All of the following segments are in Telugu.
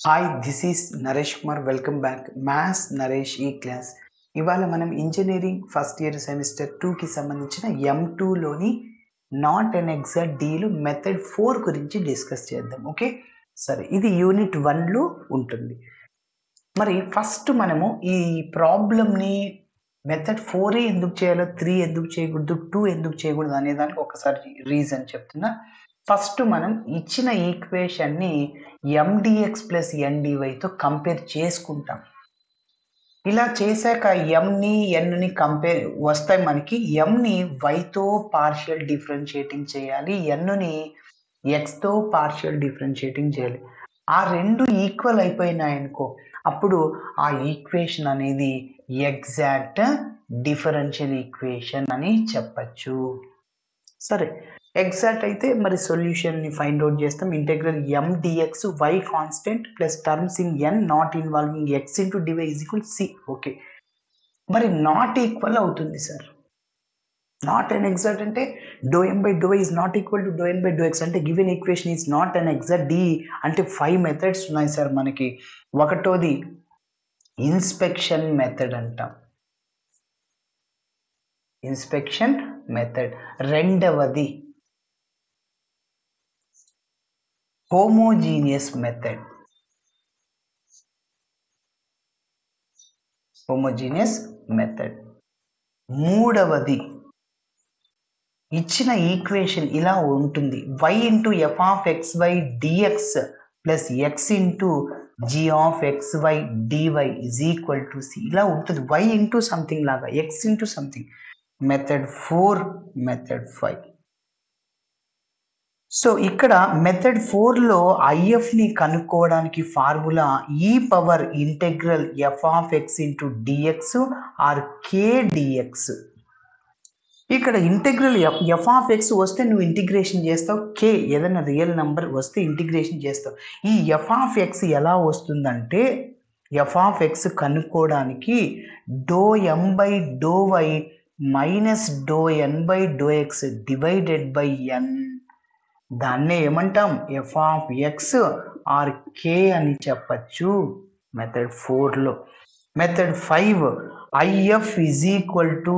Hi, this is Naresh Kumar. Welcome back maths Naresh ఈ క్లాస్. ఇవాళ మనం ఇంజనీరింగ్ ఫస్ట్ ఇయర్ సెమిస్టర్ 2కి సంబంధించిన M2లోని నాట్ అండ్ ఎగ్జాక్ట్ డీలు మెథడ్ 4 గురించి డిస్కస్ చేద్దాం. ఓకే, సరే, ఇది యూనిట్ 1లో ఉంటుంది. మరి ఫస్ట్ మనము ఈ ప్రాబ్లమ్ని మెథడ్ 4 ఎందుకు చేయాలో, 3 ఎందుకు చేయకూడదు, 2 ఎందుకు చేయకూడదు అనే దానికి ఒకసారి రీజన్ చెప్తున్నా. ఫస్ట్ మనం ఇచ్చిన ఈక్వేషన్ని MDX ప్లస్ NDYతో కంపేర్ చేసుకుంటాం. ఇలా చేశాక Mని Nని కంపేర్ వస్తాయి మనకి. Mని Yతో పార్షియల్ డిఫరెన్షియేటింగ్ చేయాలి, Nని Xతో పార్షియల్ డిఫరెన్షియేటింగ్ చేయాలి. ఆ రెండు ఈక్వల్ అయిపోయినాయనుకో, అప్పుడు ఆ ఈక్వేషన్ అనేది ఎగ్జాక్ట్ డిఫరెన్షియల్ ఈక్వేషన్ అని చెప్పచ్చు. సరే, ఎగ్జాక్ట్ అయితే మరి సొల్యూషన్ని ఫైండ్ అవుట్ చేస్తాం. Integral MDX y constant plus terms in N not involving X into dy is equal C. Okay, మరి నాట్ ఈక్వల్ అవుతుంది సార్. నాట్ అండ్ ఎగ్జాక్ట్ అంటే ∂M by ∂y is not equal to ∂N by ∂x అంటే given equation is not and exact. D అంటే 5 మెథడ్స్ ఉన్నాయి సార్ మనకి. ఒకటోది ఇన్స్పెక్షన్ మెథడ్ అంటాం, ఇన్స్పెక్షన్ మెథడ్. రెండవది హోమోజీనియస్ మెథడ్, హోమోజీనియస్ మెథడ్. మూడవది ఇచ్చిన ఈక్వేషన్ ఇలా ఉంటుంది, y into F of xy dx plus x into g of xy dy is equal to C. ఇలా ఉంటుంది, y ఇంటూ సంథింగ్ లాగా, x into something. Method 4, method 5. So ఇక్కడ మెథడ్ 4లో ఐఎఫ్ని కనుక్కోవడానికి ఫార్ములా ఈ power integral F of X into DX or K DX. ఇక్కడ ఇంటెగ్రల్ ఎఫ్ ఆఫ్ ఎక్స్ వస్తే నువ్వు ఇంటిగ్రేషన్ చేస్తావు, కే ఏదైనా రియల్ నెంబర్ వస్తే ఇంటిగ్రేషన్ చేస్తావు. ఈ ఎఫ్ ఆఫ్ ఎక్స్ ఎలా వస్తుందంటే, ఎఫ్ ఆఫ్ ఎక్స్ కనుక్కోవడానికి ∂M by ∂y minus ∂N by ∂x divided by N, దాన్నే ఏమంటాం f of x or k అని చెప్పచ్చు మెథడ్ 4లో. Method 5 IF is equal to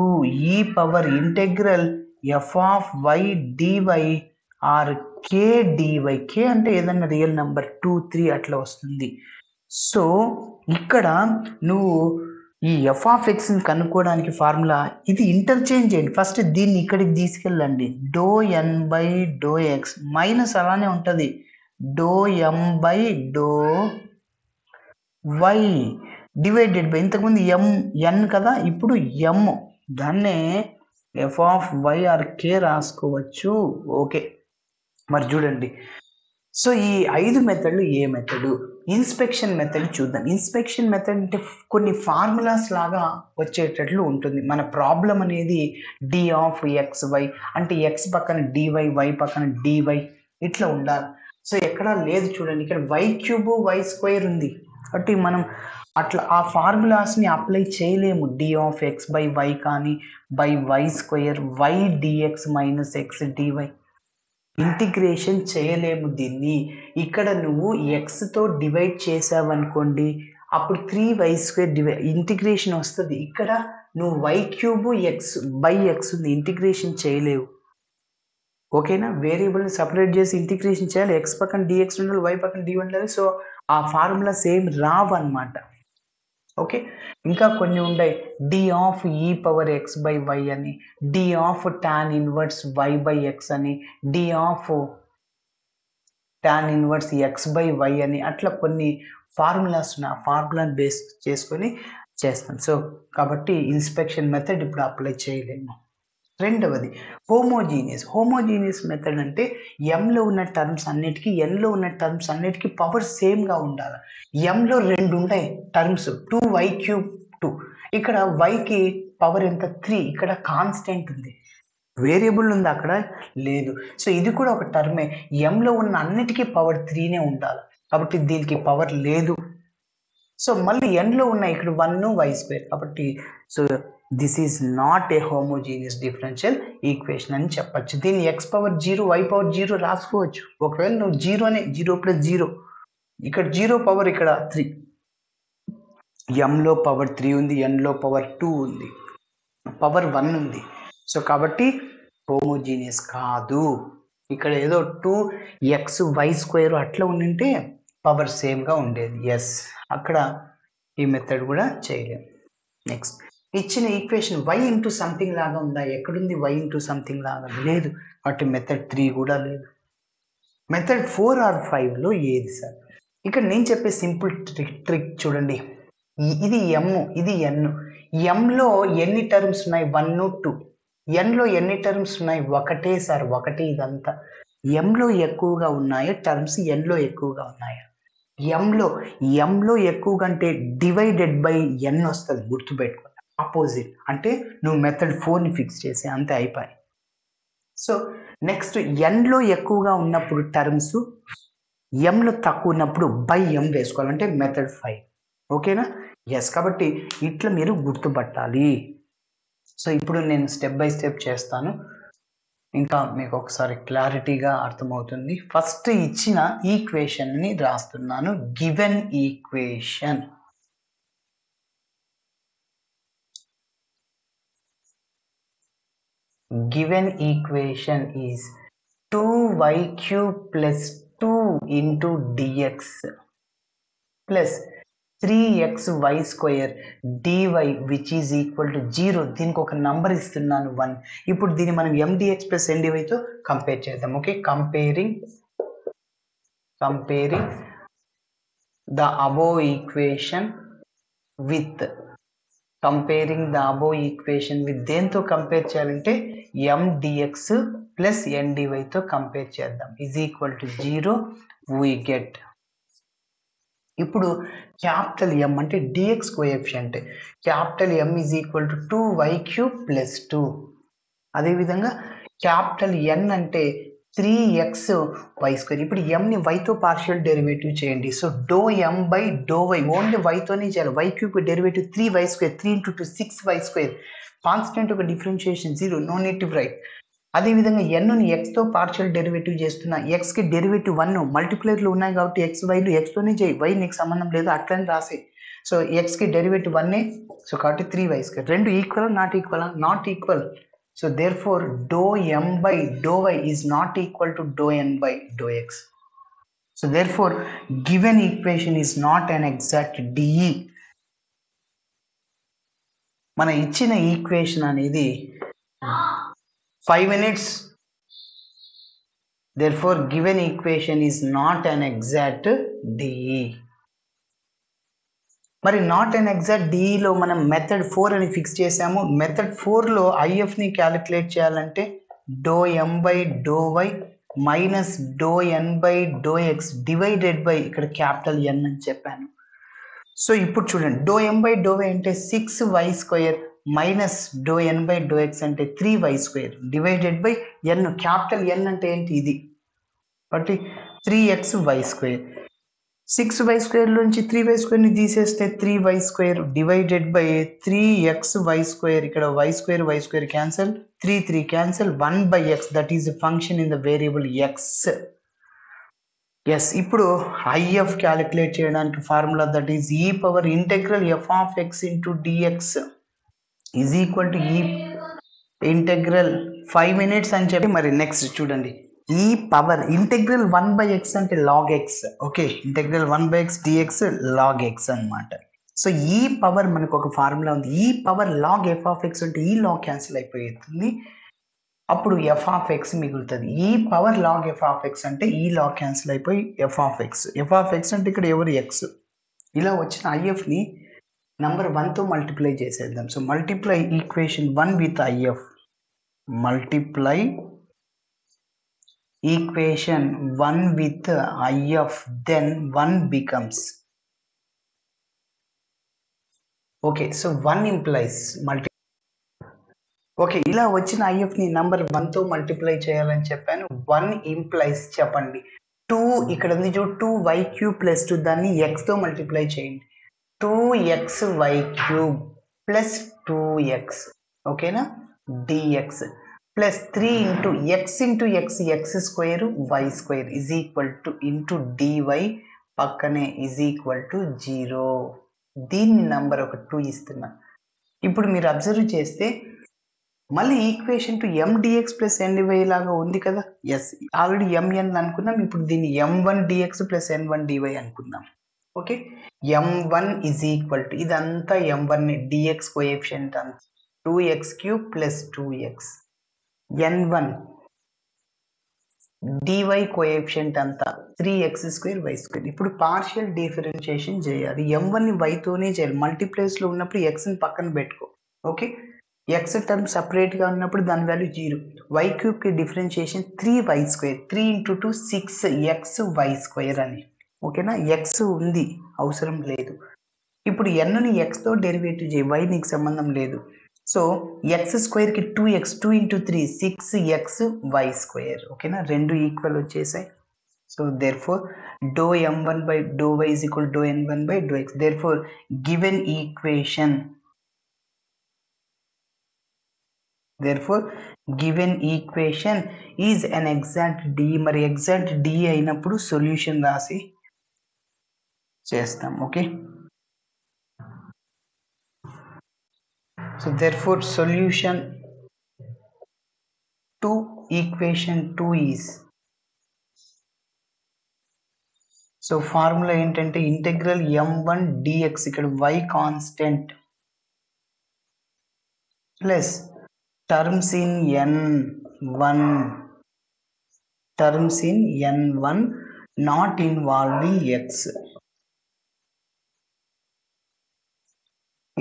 e power integral F of y dy or k dy. K అంటే ఏదన్నా రియల్ నెంబర్ 2, 3 అట్లా వస్తుంది. సో ఇక్కడ నువ్వు ఈ ఎఫ్ ఆఫ్ ఎక్స్ని కనుక్కోవడానికి ఫార్ములా ఇది ఇంటర్చేంజ్ చేయండి. ఫస్ట్ దీన్ని ఇక్కడికి తీసుకెళ్ళండి, ∂N by ∂x మైనస్ అలానే ఉంటుంది ∂M by ∂y divided by ఇంతకుముందు N కదా, ఇప్పుడు M, దాన్నే F of Y or K రాసుకోవచ్చు. ఓకే, మరి చూడండి. సో ఈ 5 మెథడ్లు ఏ మెథడు? ఇన్స్పెక్షన్ మెథడ్ చూద్దాం. ఇన్స్పెక్షన్ మెథడ్ అంటే కొన్ని ఫార్ములాస్ లాగా వచ్చేటట్లు ఉంటుంది. మన ప్రాబ్లం అనేది డి ఆఫ్ ఎక్స్ వై అంటే ఎక్స్ పక్కన డివై, వై పక్కన డివై ఇట్లా ఉండాలి. సో ఎక్కడా లేదు చూడండి, ఇక్కడ y³ y² ఉంది కాబట్టి మనం అట్లా ఆ ఫార్ములాస్ని అప్లై చేయలేము. D of x by y కానీ by y² y dx minus x dy integration చేయలేము దీన్ని. ఇక్కడ నువ్వు ఎక్స్తో డివైడ్ చేసావనుకోండి, అప్పుడు 3y² ఇంటిగ్రేషన్ వస్తుంది. ఇక్కడ నువ్వు y³ ఎక్స్ బై ఎక్స్ ఉంది, ఇంటిగ్రేషన్ చేయలేవు. ఓకేనా, వేరియబుల్ని సపరేట్ చేసి ఇంటిగ్రేషన్ చేయాలి. ఎక్స్ పక్కన డిఎక్స్ ఉండాలి, వై పక్కన డి ఉండాలి. సో ఆ ఫార్ములా సేమ్ రావు అనమాట. ఓకే, ఇంకా కొన్ని ఉన్నాయి, d of e power x by y అని, d of tan inverse y by x అని, d of tan inverse x by y అని, అట్లా కొన్ని ఫార్ములాస్ ఉన్నాయి. ఆ ఫార్ములాని బేస్ చేసుకొని చేస్తాం. సో కాబట్టి ఇన్స్పెక్షన్ మెథడ్ ఇప్పుడు అప్లై చేయలేము. రెండవది హోమోజీనియస్ మెథడ్ అంటే ఎంలో ఉన్న టర్మ్స్ అన్నిటికీ, ఎన్లో ఉన్న టర్మ్స్ అన్నిటికీ పవర్ సేమ్గా ఉండాలి. ఎంలో 2 ఉంటాయి టర్మ్స్, 2y³ 2, ఇక్కడ వైకి పవర్ ఎంత 3, ఇక్కడ కాన్స్టెంట్ ఉంది, వేరియబుల్ ఉంది అక్కడ లేదు. సో ఇది కూడా ఒక టర్మే, ఎంలో ఉన్న అన్నిటికీ పవర్ 3నే ఉండాలి కాబట్టి దీనికి పవర్ లేదు. సో మళ్ళీ ఎన్లో ఉన్నాయి ఇక్కడ 1y² కాబట్టి so this is not a homogeneous differential equation అని చెప్పచ్చు. దీన్ని x⁻0 y⁻0 రాసుకోవచ్చు. ఒకవేళ నువ్వు 0 + 0 ఇక్కడ 0 పవర్ ఇక్కడ 3, ఎంలో పవర్ 3 ఉంది, ఎన్లో పవర్ 2 ఉంది, పవర్ 1 ఉంది. సో కాబట్టి హోమోజీనియస్ కాదు. ఇక్కడ ఏదో 2xy² అట్లా ఉండింటే పవర్ సేమ్గా ఉండేది. ఎస్, అక్కడ ఈ మెథడ్ కూడా చేయలేము. నెక్స్ట్, ఇచ్చిన ఈక్వేషన్ y ఇంటూ సంథింగ్ లాగా ఉందా? ఎక్కడుంది y ఇంటూ సంథింగ్ లాగా? లేదు. కాబట్టి మెథడ్ 3 కూడా లేదు. మెథడ్ 4 ఆర్ 5లో ఏది సార్? ఇక్కడ నేను చెప్పే సింపుల్ ట్రిక్ చూడండి. ఇది m, ఇది n. mలో ఎన్ని టర్మ్స్ ఉన్నాయి? 1 2. nలో ఎన్ని టర్మ్స్ ఉన్నాయి? ఒకటే సార్, ఒకటి. ఇదంతా mలో ఎక్కువగా ఉన్నాయా టర్మ్స్, nలో ఎక్కువగా ఉన్నాయా? ఎంలో ఎక్కువగా అంటే డివైడెడ్ బై n వస్తుంది, గుర్తుపెట్టుకోండి. ఆపోజిట్ అంటే నువ్వు మెథడ్ 4ని ఫిక్స్ చేసి అంతే, అయిపోయి. సో నెక్స్ట్, nలో ఎక్కువగా ఉన్నప్పుడు టర్మ్స్, mలో తక్కువ ఉన్నప్పుడు బై m వేసుకోవాలంటే మెథడ్ 5. ఓకేనా? ఎస్. కాబట్టి ఇట్లా మీరు గుర్తుపట్టాలి. సో ఇప్పుడు నేను స్టెప్ బై స్టెప్ చేస్తాను, ఇంకా మీకు ఒకసారి క్లారిటీగా అర్థమవుతుంది. ఫస్ట్ ఇచ్చిన ఈక్వేషన్ని రాస్తున్నాను. Given equation, given equation is 2y³ plus 2 into dx plus 3xy² dy which is equal to 0. దీనికి ఒక నంబర్ ఇస్తున్నాను 1. ఇప్పుడు దీన్ని మనం mdx plus ndy తో కంపేర్ చేద్దాం. Okay, comparing the above equation with దేంతో కంపేర్ చేయాలంటే mdx plus ndy తో కంపేర్ చేద్దాం. Is equal to 0 we get. ఇప్పుడు క్యాపిటల్ M అంటే dx coefficient, capital M is equal to 2y³ plus 2. అదేవిధంగా క్యాపిటల్ N అంటే 3xy². ఇప్పుడు mని yతో పార్షియల్ డెరివేటివ్ చేయండి. సో ∂m/∂y ఓన్లీ yతోనే చేయాలి. y³ derivative 3y², 3 into 2 6y². Constant ఒక differentiation 0, no need to right. అదేవిధంగా n ని x తో పార్షియల్ డెరివేటివ్ చేస్తున్నా, x కి డెరివేటివ్ 1, మల్టిప్లైర్లు ఉన్నాయి కాబట్టి xyలు xతోనే చేయి, y నీకు సంబంధం లేదు, అట్లని రాసే. సో x కి డెరివేటివ్ 1, సో కాబట్టి 3y². రెండు equal, not equal? Not equal. So therefore ∂m/∂y is not equal to ∂n/∂x. So therefore given equation is not an exact DE. మన ఇచ్చిన ఈక్వేషన్ అనేది 5 minutes. Therefore given equation is not an exact DE. మరి నాట్ అండ్ ఎగ్జాక్ట్ డిఈలో మనం మెథడ్ 4 అని ఫిక్స్ చేసాము. మెథడ్ 4లో ఐఎఫ్ని క్యాలిక్యులేట్ చేయాలంటే ∂m/∂y minus ∂n/∂x divided by ఇక్కడ క్యాపిటల్ N అని చెప్పాను. సో ఇప్పుడు చూడండి, ∂m/∂y అంటే 6y² మైనస్ ∂n/∂x అంటే 3y² divided by N. Capital N అంటే ఏంటి? ఇది. కాబట్టి 3xy². 6y² నుంచి 3y² తీసేస్తే 3y² డివైడెడ్ బై 3xy². ఇక్కడ y² cancel, 3 cancel, 1/x that is function in the variable x. Yes. ఇప్పుడు ఐఎఫ్ క్యాలిక్యులేట్ చేయడానికి formula that is e∫f(x) into dx is equal to integral 5 minutes అని చెప్పి. మరి నెక్స్ట్ చూడండి, ఈ పవర్ ఇంటెగ్రల్ 1/x అంటే log x. Okay, integral 1/x dx log x అనమాట. సో ఈ పవర్ మనకు ఒక ఫార్ములా ఉంది. ఈ పవర్ log f(x) అంటే ఈ లాగ్ క్యాన్సిల్ అయిపోతుంది, అప్పుడు f(x) మిగులుతుంది. ఈ పవర్ log f(x) అంటే ఈ లాగ్ క్యాన్సిల్ అయిపోయి f(x) అంటే ఇక్కడ ఎవరు x. ఇలా వచ్చిన ఐఎఫ్ని నంబర్ 1తో మల్టిప్లై చేసేద్దాం. So multiply equation 1 with if, multiply equation 1 with IF, then 1 becomes, okay, so 1 implies okay, ఇలా వచ్చిన IF ని నంబర్ 1తో మల్టిప్లై చేయాలని చెప్పాను. 1 implies చెప్పండి 2, ఇక్కడ ఉంది చూ 2y³ plus 2, దాన్ని x తో మల్టిప్లై చేయండి. 2xy³ plus 2x, ఓకేనా, dx plus 3 into x x² y² is equal to into dy పక్కనే ఈజ్ ఈక్వల్ టు 0. దీన్ని నంబర్ ఒక 2 ఇస్తున్నా. ఇప్పుడు మీరు అబ్జర్వ్ చేస్తే మళ్ళీ equation two M DX plus N DY లాగా ఉంది కదా. ఎస్, ఆల్రెడీ ఎంఎన్ అనుకున్నాం, ఇప్పుడు దీన్ని m1 dx plus n1 dy అనుకుందాం. Okay, m1 is equal to ఇదంతా m1 డిఎక్స్ కోఎఫిషియంట్ అంతా 2x³ plus 2x, n1 dy coefficient అంతా 3x² y². ఇప్పుడు పార్షియల్ డిఫరెన్షియేషన్ చేయాలి. m1ని y తోనే చేయాలి. మల్టీప్లేస్ లో ఉన్నప్పుడు x ని పక్కన పెట్టుకో. ఓకే, x టర్మ్ సపరేట్ గా ఉన్నప్పుడు దాని వాల్యూ 0. y³ కి డిఫరెన్షియేషన్ 3y², 3 × 2 6xy² అని. ఓకేనా, x ఉంది, అవసరం లేదు. ఇప్పుడు n ని x తో డెరివేటివ్ చేయి, y నీకు సంబంధం లేదు. సో x² కి 2x, 2 × 3 6xy². ఓకేనా, రెండు ఈక్వల్ వచ్చేసాయి. So therefore dou m1 by dou y is equal to dou n1 by dou x. Therefore given equation is an exact D. మరి exact D అయినప్పుడు సొల్యూషన్ రాసి చేస్తాం. Okay, so therefore solution to equation 2 is, so formula ఏంటంటే ఇంటెగ్రల్ m1 dx, ఇక్కడ y constant plus terms in n1 not involving x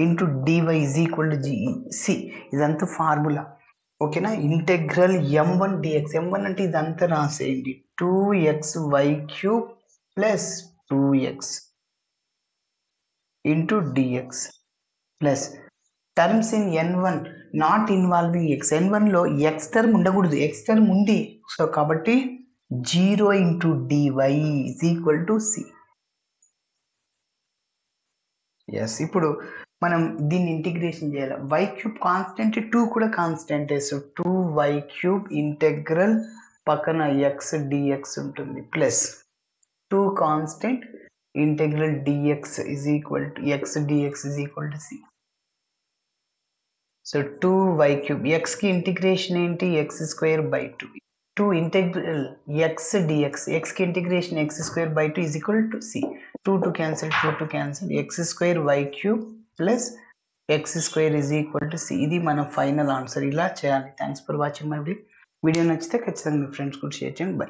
into dy is equal to g. ఇదంతా ఫార్ములా. ఓకేనా, ఇంటెగ్రల్ m1 dx, m1 అంటే ఇదంతా రాసేయండి, 2xy³ plus 2x into dx plus terms in n1 not involving x. n1 లో x టర్మ్ ఉండకూడదు, x టర్మ్ ఉంది. సో కాబట్టి 0 into dy is equal to c. Yes, ఇప్పుడు మనం దీన్ని ఇంటిగ్రేషన్ చేయాలి. y³ కాన్స్టెంట్, 2 కూడా కాన్స్టెంటే. సో 2y³ ఇంటెగ్రల్ పక్కన x dx ఉంటుంది plus 2 constant integral dx is equal to x dx is equal to c. So 2y³, x కి ఇంటిగ్రేషన్ ఏంటి, x²/2. 2 integral x dx, x కి integration x²/2 is equal to c. 2 cancel, 2 cancel, x²y³ plus x² is equal to c. ఇది మన ఫైనల్ ఆన్సర్. ఇలా చేయాలి. Thanks for watching my video. నచ్చితే ఖచ్చితంగా మీ ఫ్రెండ్స్ కూడా షేర్ చేయండి. బై.